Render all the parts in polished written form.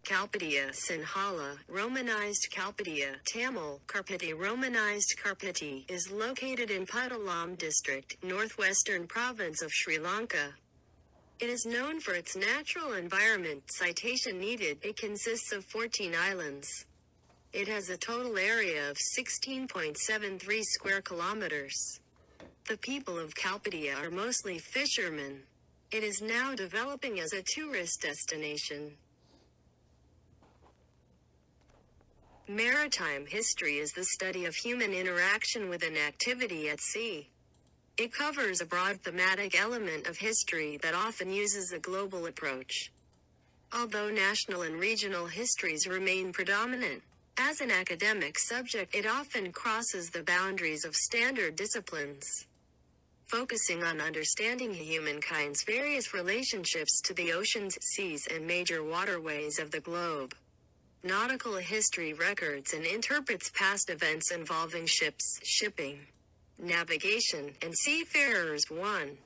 Kalpitiya, Sinhala, romanized Kalpitiya, Tamil, Kaṟpiṭṭi, romanized Kaṛpiṭṭi, is located in Puttalam district, northwestern province of Sri Lanka. It is known for its natural environment. Citation needed. It consists of 14 islands. It has a total area of 16.73 square kilometers. The people of Kalpitiya are mostly fishermen. It is now developing as a tourist destination. Maritime history is the study of human interaction with an activity at sea. It covers a broad thematic element of history that often uses a global approach. Although national and regional histories remain predominant, as an academic subject it often crosses the boundaries of standard disciplines, focusing on understanding humankind's various relationships to the oceans, seas, and major waterways of the globe. Nautical history records and interprets past events involving ships, shipping, navigation, and seafarers. 1.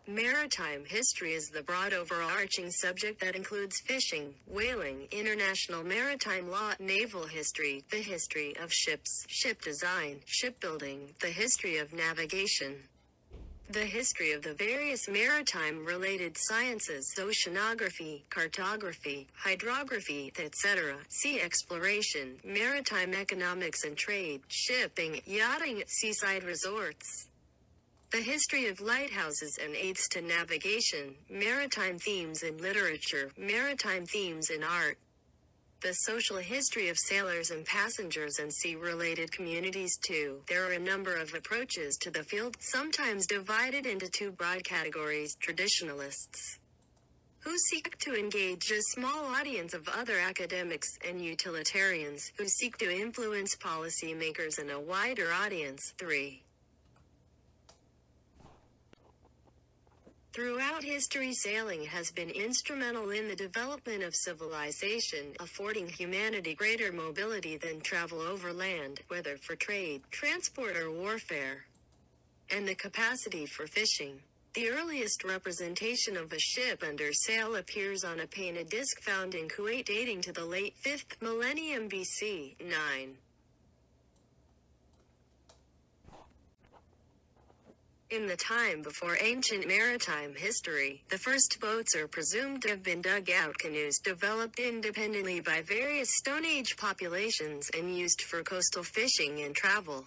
Maritime history is the broad overarching subject that includes fishing, whaling, international maritime law, naval history, the history of ships, ship design, shipbuilding, the history of navigation, the history of the various maritime-related sciences, oceanography, cartography, hydrography, etc., sea exploration, maritime economics and trade, shipping, yachting, seaside resorts, the history of lighthouses and aids to navigation, maritime themes in literature, maritime themes in art, the social history of sailors and passengers and sea-related communities. 2. There are a number of approaches to the field, sometimes divided into two broad categories: traditionalists, who seek to engage a small audience of other academics, and utilitarians, who seek to influence policymakers and a wider audience. 3. Throughout history, sailing has been instrumental in the development of civilization, affording humanity greater mobility than travel over land, whether for trade, transport, or warfare, and the capacity for fishing. The earliest representation of a ship under sail appears on a painted disc found in Kuwait dating to the late 5th millennium BC. 9. In the time before ancient maritime history, the first boats are presumed to have been dugout canoes developed independently by various Stone Age populations and used for coastal fishing and travel.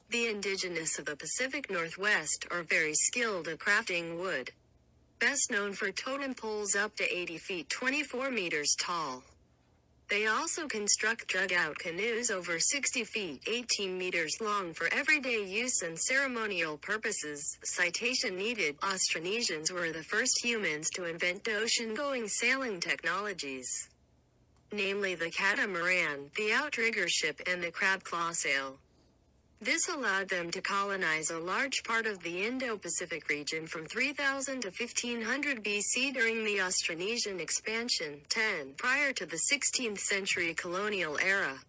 The indigenous of the Pacific Northwest are very skilled at crafting wood, best known for totem poles up to 80 feet 24 meters tall. They also construct dugout canoes over 60 feet 18 meters long for everyday use and ceremonial purposes. Citation needed. Austronesians were the first humans to invent ocean-going sailing technologies, namely the catamaran, the outrigger ship, and the crab claw sail. This allowed them to colonize a large part of the Indo-Pacific region from 3000 to 1500 BC during the Austronesian expansion. 10. Prior to the 16th century colonial era,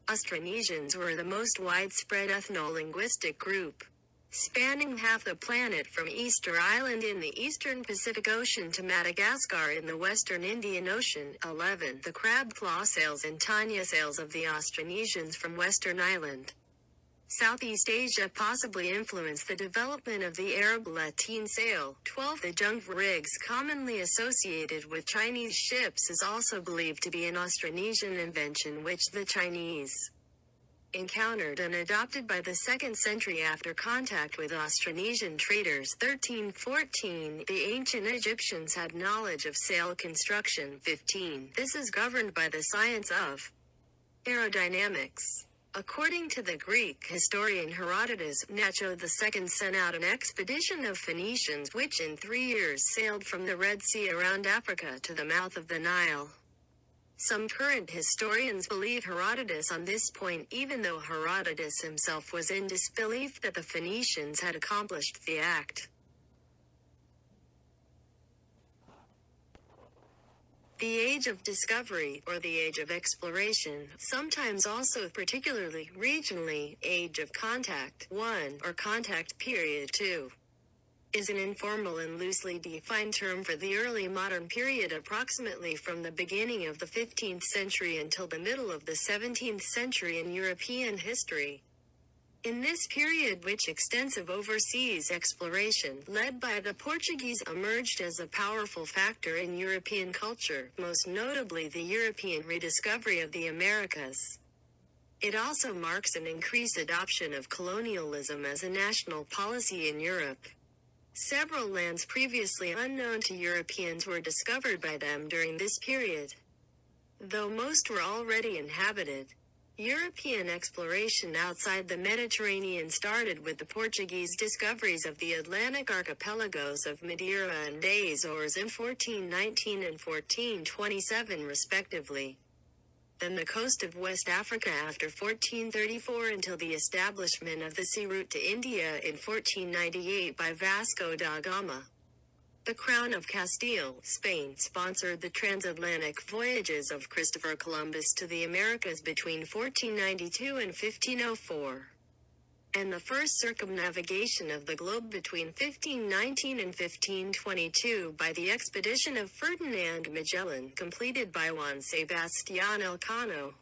Austronesians were the most widespread ethno-linguistic group, spanning half the planet from Easter Island in the eastern Pacific Ocean to Madagascar in the western Indian Ocean. 11. The crab claw sails and tanya sails of the Austronesians from Western Island, Southeast Asia possibly influenced the development of the Arab lateen sail. 12. The junk rigs commonly associated with Chinese ships is also believed to be an Austronesian invention which the Chinese encountered and adopted by the 2nd century after contact with Austronesian traders. 13. 14. The ancient Egyptians had knowledge of sail construction. 15. This is governed by the science of aerodynamics. According to the Greek historian Herodotus, Necho II sent out an expedition of Phoenicians which in 3 years sailed from the Red Sea around Africa to the mouth of the Nile. Some current historians believe Herodotus on this point, even though Herodotus himself was in disbelief that the Phoenicians had accomplished the act. The Age of Discovery, or the Age of Exploration, sometimes also particularly regionally, Age of Contact 1 or Contact Period 2. is an informal and loosely defined term for the early modern period approximately from the beginning of the 15th century until the middle of the 17th century in European history. In this period, which extensive overseas exploration led by the Portuguese emerged as a powerful factor in European culture, most notably the European rediscovery of the Americas. It also marks an increased adoption of colonialism as a national policy in Europe. Several lands previously unknown to Europeans were discovered by them during this period. Though most were already inhabited, European exploration outside the Mediterranean started with the Portuguese discoveries of the Atlantic archipelagos of Madeira and Azores in 1419 and 1427 respectively. Then the coast of West Africa after 1434 until the establishment of the sea route to India in 1498 by Vasco da Gama. The Crown of Castile, Spain, sponsored the transatlantic voyages of Christopher Columbus to the Americas between 1492 and 1504. And the first circumnavigation of the globe between 1519 and 1522 by the expedition of Ferdinand Magellan, completed by Juan Sebastián Elcano.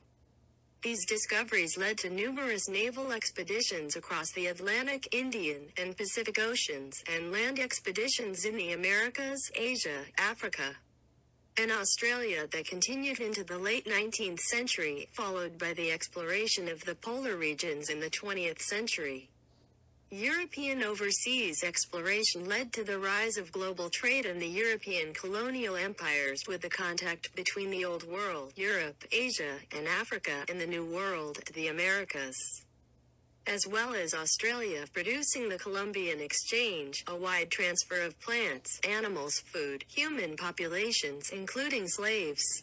These discoveries led to numerous naval expeditions across the Atlantic, Indian, and Pacific Oceans, and land expeditions in the Americas, Asia, Africa, and Australia that continued into the late 19th century, followed by the exploration of the polar regions in the 20th century. European overseas exploration led to the rise of global trade and the European colonial empires, with the contact between the Old World, Europe, Asia, and Africa, and the New World, the Americas, as well as Australia, producing the Columbian Exchange, a wide transfer of plants, animals, food, human populations, including slaves,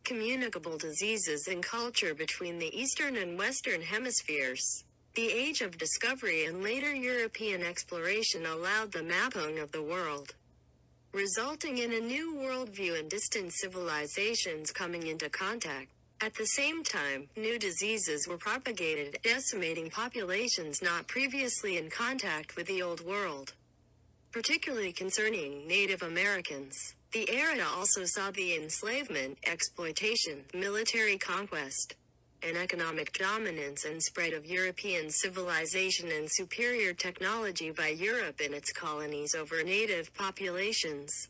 communicable diseases, and culture between the Eastern and Western hemispheres. The Age of Discovery and later European exploration allowed the mapping of the world, resulting in a new worldview and distant civilizations coming into contact. At the same time, new diseases were propagated, decimating populations not previously in contact with the Old World, particularly concerning Native Americans. The era also saw the enslavement, exploitation, military conquest, and economic dominance and spread of European civilization and superior technology by Europe and its colonies over native populations.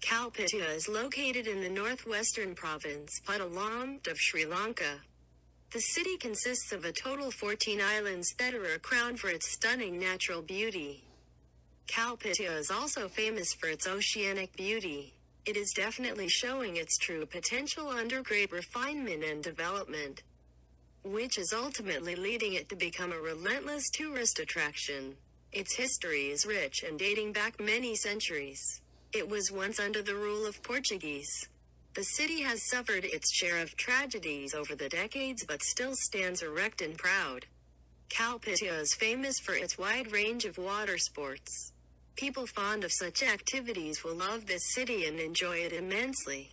Kalpitiya is located in the northwestern province, Puttalam, of Sri Lanka. The city consists of a total 14 islands that are crowned for its stunning natural beauty. Kalpitiya is also famous for its oceanic beauty. It is definitely showing its true potential under great refinement and development, which is ultimately leading it to become a relentless tourist attraction. Its history is rich and dating back many centuries. It was once under the rule of Portuguese. The city has suffered its share of tragedies over the decades but still stands erect and proud. Kalpitiya is famous for its wide range of water sports. People fond of such activities will love this city and enjoy it immensely.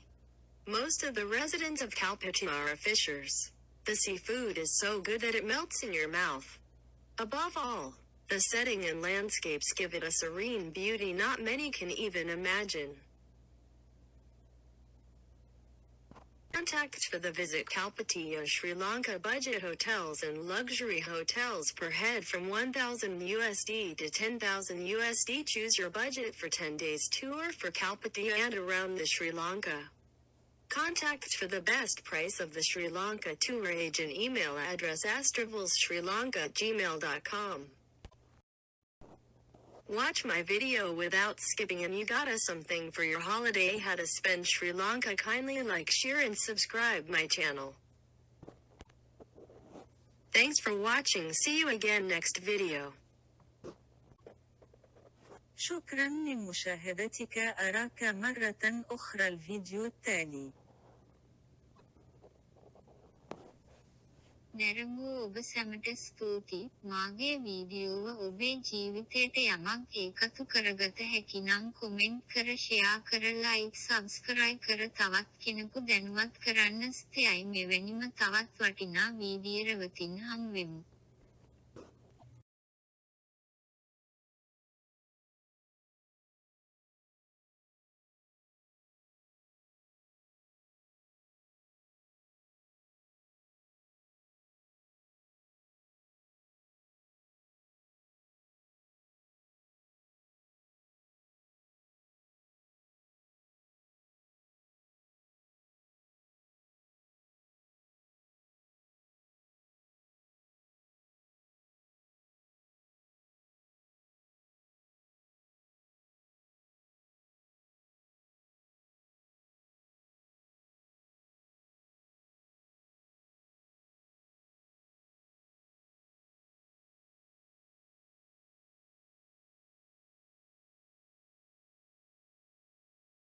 Most of the residents of Kalpiṭṭi are fishers. The seafood is so good that it melts in your mouth. Above all, the setting and landscapes give it a serene beauty not many can even imagine. Contact for the visit: Kalpitiya, Sri Lanka. Budget hotels and luxury hotels per head from $1,000 to $10,000. Choose your budget for 10 days tour for Kalpitiya and around the Sri Lanka. Contact for the best price of the Sri Lanka tour agent. Email address: astravelssrilanka@gmail.com. Watch my video without skipping and you got something for your holiday. How to spend Sri Lanka. Kindly like, share and subscribe my channel. Thanks for watching. See you again next video. شكرا لمشاهدتك. أراك مرة أخرى الفيديو التالي. දැරඟූ ඔබ සැමට ස්තුතියි. මාගේ වීඩියෝව ඔබේ ජීවිතයට යමක් ඒකතු කරගත හැකි නම් කොමෙන්ට් කර, ෂෙයා කර, ලයික්, සබ්ස්ක්‍රයිබ් කර තවත් කෙනෙකු දැනුවත් කරන්න. ස්තෙයි මෙවැනිම තවත් වටිනා වීඩියෝ රැවටින් හමුවෙමු.